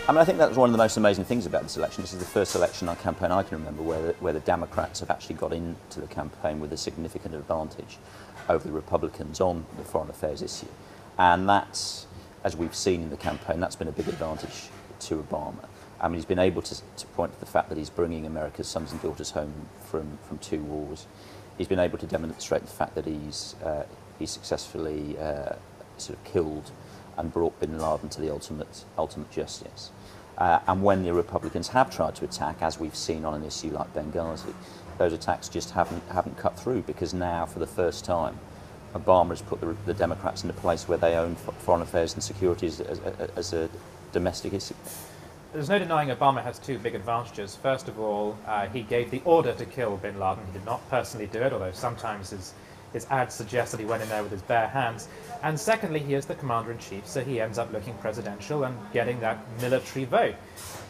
I mean, I think that's one of the most amazing things about this election. This is the first election campaign I can remember where the Democrats have actually got into the campaign with a significant advantage over the Republicans on the foreign affairs issue. And that's, as we've seen in the campaign, that's been a big advantage to Obama. I mean, he's been able to point to the fact that he's bringing America's sons and daughters home from two wars. He's been able to demonstrate the fact that he's successfully sort of killed and brought bin Laden to the ultimate justice. And when the Republicans have tried to attack, as we've seen on an issue like Benghazi, those attacks just haven't cut through, because now, for the first time, Obama has put the Democrats in a place where they own foreign affairs and security as a domestic issue. There's no denying Obama has two big advantages. First of all, he gave the order to kill bin Laden. He did not personally do it, although sometimes his ads suggest that he went in there with his bare hands. And secondly, he is the commander-in-chief, so he ends up looking presidential and getting that military vote.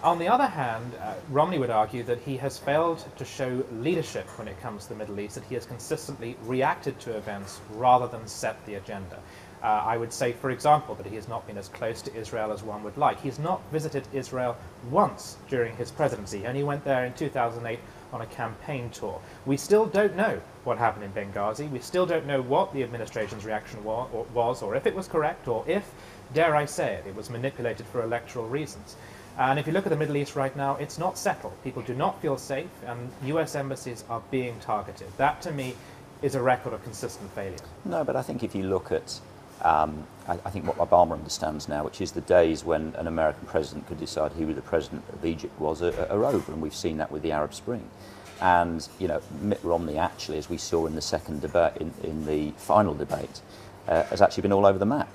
On the other hand, Romney would argue that he has failed to show leadership when it comes to the Middle East, that he has consistently reacted to events rather than set the agenda. I would say, for example, that he has not been as close to Israel as one would like. He's not visited Israel once during his presidency. He only went there in 2008 on a campaign tour. We still don't know what happened in Benghazi. We still don't know what the administration's reaction was, or if it was correct, or if, dare I say it, it was manipulated for electoral reasons. And if you look at the Middle East right now, it's not settled. People do not feel safe, and US embassies are being targeted. That, to me, is a record of consistent failure. No, but I think if you look at I think what Obama understands now, which is the days when an American president could decide who the president of Egypt was, are over, and we've seen that with the Arab Spring. And you know, Mitt Romney, actually, as we saw in the second debate, in the final debate, has actually been all over the map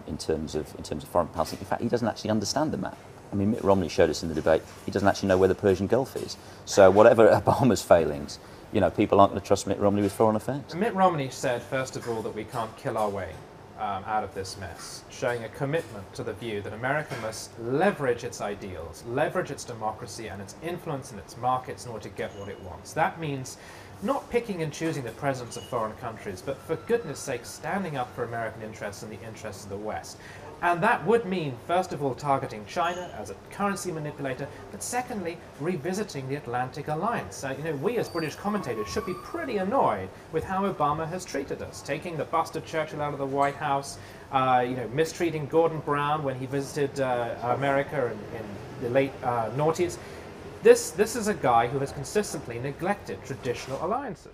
in terms of foreign policy. In fact, he doesn't actually understand the map. I mean, Mitt Romney showed us in the debate he doesn't actually know where the Persian Gulf is. So whatever Obama's failings, you know, people aren't going to trust Mitt Romney with foreign affairs. Mitt Romney said, first of all, that we can't kill our way out of this mess, showing a commitment to the view that America must leverage its ideals, leverage its democracy and its influence in its markets in order to get what it wants. That means not picking and choosing the presidents of foreign countries, but for goodness sake, standing up for American interests and the interests of the West. And that would mean, first of all, targeting China as a currency manipulator, but secondly, revisiting the Atlantic Alliance. You know, we as British commentators should be pretty annoyed with how Obama has treated us, taking the busted Churchill out of the White House, you know, mistreating Gordon Brown when he visited America in the late noughties. This is a guy who has consistently neglected traditional alliances.